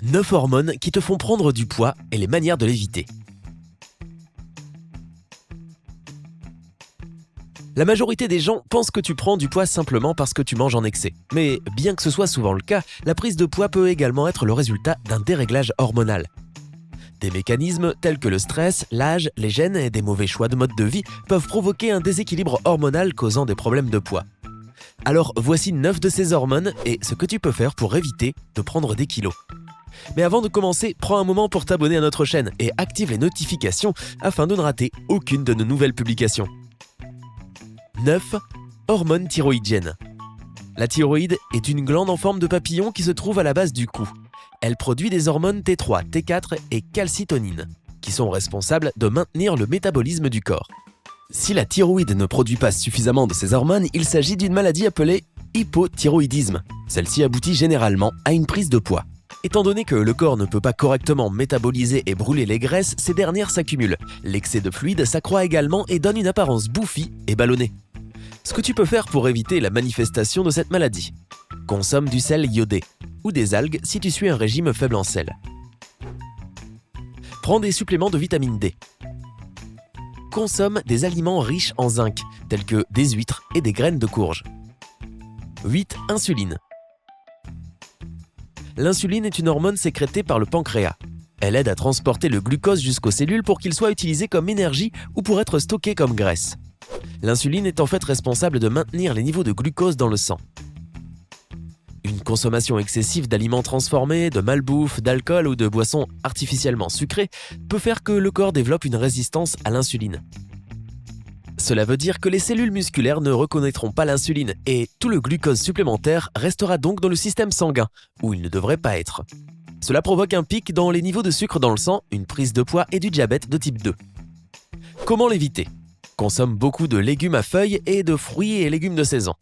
9 hormones qui te font prendre du poids et les manières de l'éviter. La majorité des gens pensent que tu prends du poids simplement parce que tu manges en excès. Mais bien que ce soit souvent le cas, la prise de poids peut également être le résultat d'un déréglage hormonal. Des mécanismes tels que le stress, l'âge, les gènes et des mauvais choix de mode de vie peuvent provoquer un déséquilibre hormonal causant des problèmes de poids. Alors voici 9 de ces hormones et ce que tu peux faire pour éviter de prendre des kilos. Mais avant de commencer, prends un moment pour t'abonner à notre chaîne et active les notifications afin de ne rater aucune de nos nouvelles publications. 9. Hormones thyroïdiennes. La thyroïde est une glande en forme de papillon qui se trouve à la base du cou. Elle produit des hormones T3, T4 et calcitonine, qui sont responsables de maintenir le métabolisme du corps. Si la thyroïde ne produit pas suffisamment de ces hormones, il s'agit d'une maladie appelée hypothyroïdisme. Celle-ci aboutit généralement à une prise de poids. Étant donné que le corps ne peut pas correctement métaboliser et brûler les graisses, ces dernières s'accumulent. L'excès de fluide s'accroît également et donne une apparence bouffie et ballonnée. Ce que tu peux faire pour éviter la manifestation de cette maladie: consomme du sel iodé ou des algues si tu suis un régime faible en sel. Prends des suppléments de vitamine D. Consomme des aliments riches en zinc, tels que des huîtres et des graines de courge. 8. Insuline. L'insuline est une hormone sécrétée par le pancréas. Elle aide à transporter le glucose jusqu'aux cellules pour qu'il soit utilisé comme énergie ou pour être stocké comme graisse. L'insuline est en fait responsable de maintenir les niveaux de glucose dans le sang. Une consommation excessive d'aliments transformés, de malbouffe, d'alcool ou de boissons artificiellement sucrées peut faire que le corps développe une résistance à l'insuline. Cela veut dire que les cellules musculaires ne reconnaîtront pas l'insuline et tout le glucose supplémentaire restera donc dans le système sanguin, où il ne devrait pas être. Cela provoque un pic dans les niveaux de sucre dans le sang, une prise de poids et du diabète de type 2. Comment l'éviter ? Consomme beaucoup de légumes à feuilles et de fruits et légumes de saison.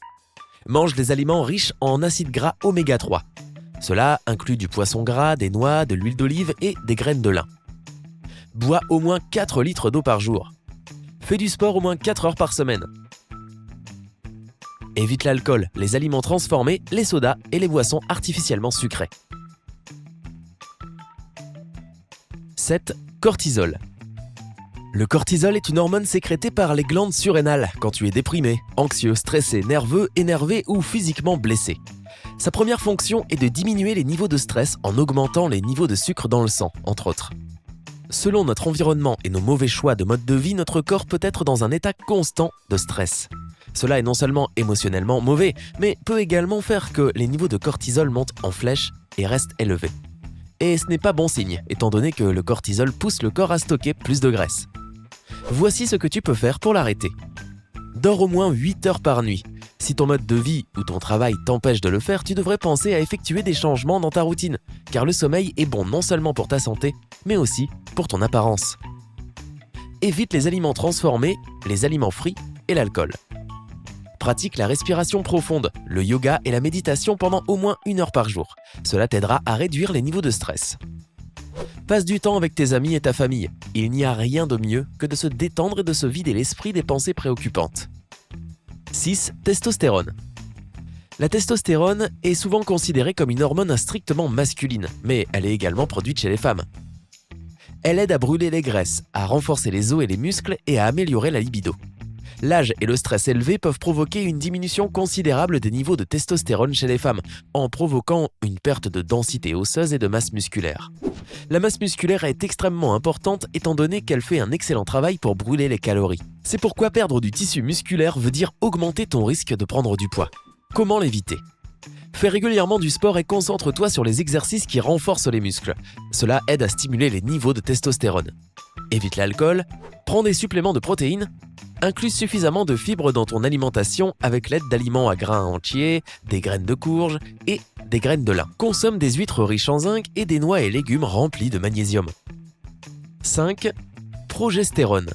Mange des aliments riches en acides gras oméga 3. Cela inclut du poisson gras, des noix, de l'huile d'olive et des graines de lin. Bois au moins 4 litres d'eau par jour. Fais du sport au moins 4 heures par semaine. Évite l'alcool, les aliments transformés, les sodas et les boissons artificiellement sucrées. 7. Cortisol. Le cortisol est une hormone sécrétée par les glandes surrénales quand tu es déprimé, anxieux, stressé, nerveux, énervé ou physiquement blessé. Sa première fonction est de diminuer les niveaux de stress en augmentant les niveaux de sucre dans le sang, entre autres. Selon notre environnement et nos mauvais choix de mode de vie, notre corps peut être dans un état constant de stress. Cela est non seulement émotionnellement mauvais, mais peut également faire que les niveaux de cortisol montent en flèche et restent élevés. Et ce n'est pas bon signe, étant donné que le cortisol pousse le corps à stocker plus de graisse. Voici ce que tu peux faire pour l'arrêter. Dors au moins 8 heures par nuit. Si ton mode de vie ou ton travail t'empêche de le faire, tu devrais penser à effectuer des changements dans ta routine, car le sommeil est bon non seulement pour ta santé, mais aussi pour ton apparence. Évite les aliments transformés, les aliments frits et l'alcool. Pratique la respiration profonde, le yoga et la méditation pendant au moins 1 heure par jour. Cela t'aidera à réduire les niveaux de stress. Passe du temps avec tes amis et ta famille. Il n'y a rien de mieux que de se détendre et de se vider l'esprit des pensées préoccupantes. 6. Testostérone. La testostérone est souvent considérée comme une hormone strictement masculine, mais elle est également produite chez les femmes. Elle aide à brûler les graisses, à renforcer les os et les muscles et à améliorer la libido. L'âge et le stress élevé peuvent provoquer une diminution considérable des niveaux de testostérone chez les femmes, en provoquant une perte de densité osseuse et de masse musculaire. La masse musculaire est extrêmement importante étant donné qu'elle fait un excellent travail pour brûler les calories. C'est pourquoi perdre du tissu musculaire veut dire augmenter ton risque de prendre du poids. Comment l'éviter ? Fais régulièrement du sport et concentre-toi sur les exercices qui renforcent les muscles. Cela aide à stimuler les niveaux de testostérone. Évite l'alcool, prends des suppléments de protéines, inclus suffisamment de fibres dans ton alimentation avec l'aide d'aliments à grains entiers, des graines de courge et des graines de lin. Consomme des huîtres riches en zinc et des noix et légumes remplis de magnésium. 5. Progestérone.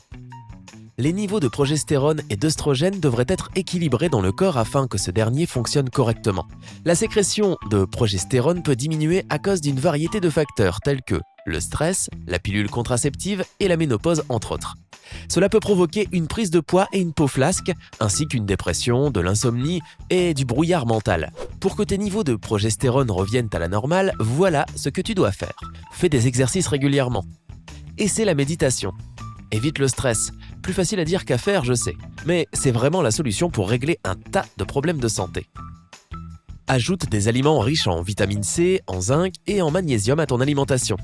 Les niveaux de progestérone et d'œstrogène devraient être équilibrés dans le corps afin que ce dernier fonctionne correctement. La sécrétion de progestérone peut diminuer à cause d'une variété de facteurs tels que le stress, la pilule contraceptive et la ménopause entre autres. Cela peut provoquer une prise de poids et une peau flasque, ainsi qu'une dépression, de l'insomnie et du brouillard mental. Pour que tes niveaux de progestérone reviennent à la normale, voilà ce que tu dois faire. Fais des exercices régulièrement. Essaie la méditation. Évite le stress. Plus facile à dire qu'à faire, je sais. Mais c'est vraiment la solution pour régler un tas de problèmes de santé. Ajoute des aliments riches en vitamine C, en zinc et en magnésium à ton alimentation.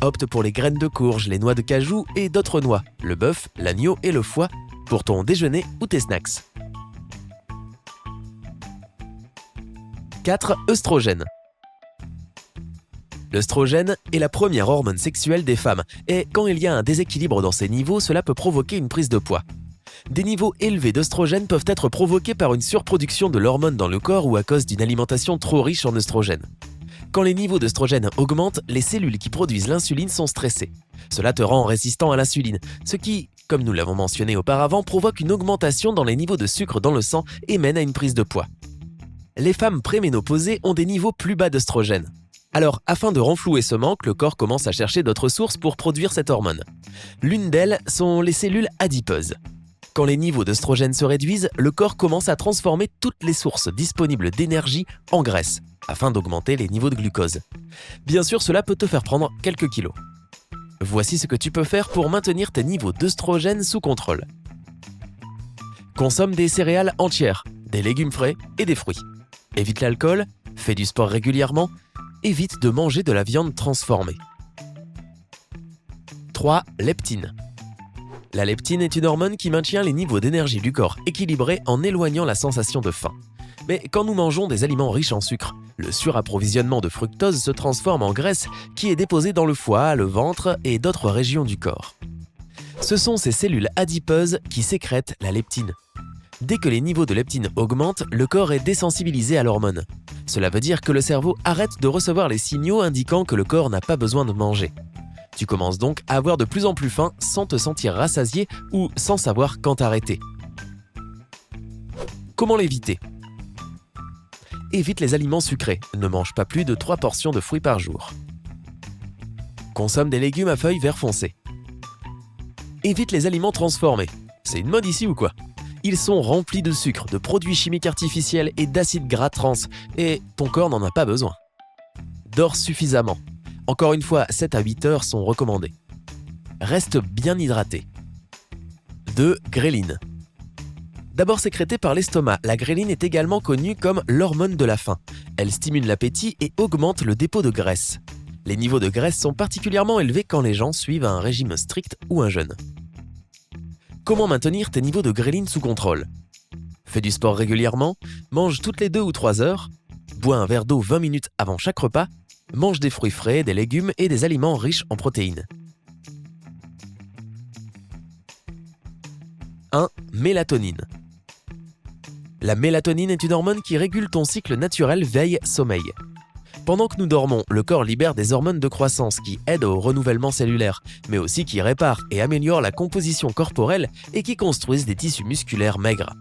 Opte pour les graines de courge, les noix de cajou et d'autres noix, le bœuf, l'agneau et le foie pour ton déjeuner ou tes snacks. 4. Œstrogène. L'œstrogène est la première hormone sexuelle des femmes et quand il y a un déséquilibre dans ses niveaux, cela peut provoquer une prise de poids. Des niveaux élevés d'œstrogène peuvent être provoqués par une surproduction de l'hormone dans le corps ou à cause d'une alimentation trop riche en œstrogène. Quand les niveaux d'œstrogène augmentent, les cellules qui produisent l'insuline sont stressées. Cela te rend résistant à l'insuline, ce qui, comme nous l'avons mentionné auparavant, provoque une augmentation dans les niveaux de sucre dans le sang et mène à une prise de poids. Les femmes préménopausées ont des niveaux plus bas d'œstrogène. Alors, afin de renflouer ce manque, le corps commence à chercher d'autres sources pour produire cette hormone. L'une d'elles sont les cellules adipeuses. Quand les niveaux d'œstrogène se réduisent, le corps commence à transformer toutes les sources disponibles d'énergie en graisse, afin d'augmenter les niveaux de glucose. Bien sûr, cela peut te faire prendre quelques kilos. Voici ce que tu peux faire pour maintenir tes niveaux d'œstrogène sous contrôle. Consomme des céréales entières, des légumes frais et des fruits. Évite l'alcool, fais du sport régulièrement, évite de manger de la viande transformée. 3. Leptine. La leptine est une hormone qui maintient les niveaux d'énergie du corps équilibrés en éloignant la sensation de faim. Mais quand nous mangeons des aliments riches en sucre, le surapprovisionnement de fructose se transforme en graisse qui est déposée dans le foie, le ventre et d'autres régions du corps. Ce sont ces cellules adipeuses qui sécrètent la leptine. Dès que les niveaux de leptine augmentent, le corps est désensibilisé à l'hormone. Cela veut dire que le cerveau arrête de recevoir les signaux indiquant que le corps n'a pas besoin de manger. Tu commences donc à avoir de plus en plus faim sans te sentir rassasié ou sans savoir quand arrêter. Comment l'éviter ? Évite les aliments sucrés. Ne mange pas plus de 3 portions de fruits par jour. Consomme des légumes à feuilles vert foncé. Évite les aliments transformés. C'est une mode ici ou quoi ? Ils sont remplis de sucre, de produits chimiques artificiels et d'acides gras trans, et ton corps n'en a pas besoin. Dors suffisamment. Encore une fois, 7 à 8 heures sont recommandées. Reste bien hydraté. 2. Gréline. D'abord sécrétée par l'estomac, la gréline est également connue comme l'hormone de la faim. Elle stimule l'appétit et augmente le dépôt de graisse. Les niveaux de graisse sont particulièrement élevés quand les gens suivent un régime strict ou un jeûne. Comment maintenir tes niveaux de gréline sous contrôle ? Fais du sport régulièrement, mange toutes les 2 ou 3 heures, bois un verre d'eau 20 minutes avant chaque repas, mange des fruits frais, des légumes et des aliments riches en protéines. 1. Mélatonine. La mélatonine est une hormone qui régule ton cycle naturel veille-sommeil. Pendant que nous dormons, le corps libère des hormones de croissance qui aident au renouvellement cellulaire, mais aussi qui réparent et améliorent la composition corporelle et qui construisent des tissus musculaires maigres.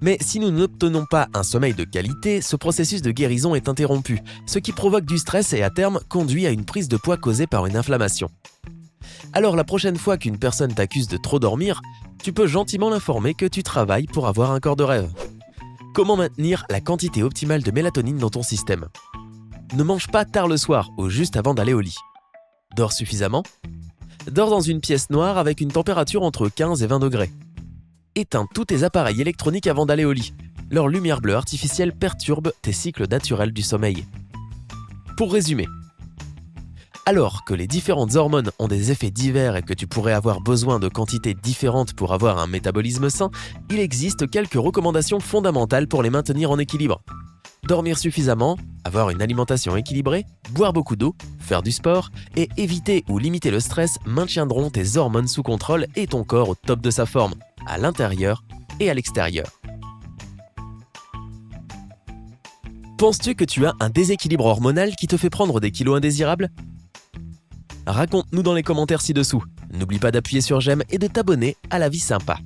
Mais si nous n'obtenons pas un sommeil de qualité, ce processus de guérison est interrompu, ce qui provoque du stress et à terme conduit à une prise de poids causée par une inflammation. Alors la prochaine fois qu'une personne t'accuse de trop dormir, tu peux gentiment l'informer que tu travailles pour avoir un corps de rêve. Comment maintenir la quantité optimale de mélatonine dans ton système ? Ne mange pas tard le soir ou juste avant d'aller au lit. Dors suffisamment. Dors dans une pièce noire avec une température entre 15 et 20 degrés. Éteins tous tes appareils électroniques avant d'aller au lit. Leur lumière bleue artificielle perturbe tes cycles naturels du sommeil. Pour résumer, alors que les différentes hormones ont des effets divers et que tu pourrais avoir besoin de quantités différentes pour avoir un métabolisme sain, il existe quelques recommandations fondamentales pour les maintenir en équilibre. Dormir suffisamment, avoir une alimentation équilibrée, boire beaucoup d'eau, faire du sport et éviter ou limiter le stress maintiendront tes hormones sous contrôle et ton corps au top de sa forme, à l'intérieur et à l'extérieur. Penses-tu que tu as un déséquilibre hormonal qui te fait prendre des kilos indésirables ? Raconte-nous dans les commentaires ci-dessous. N'oublie pas d'appuyer sur j'aime et de t'abonner à La Vie Sympa.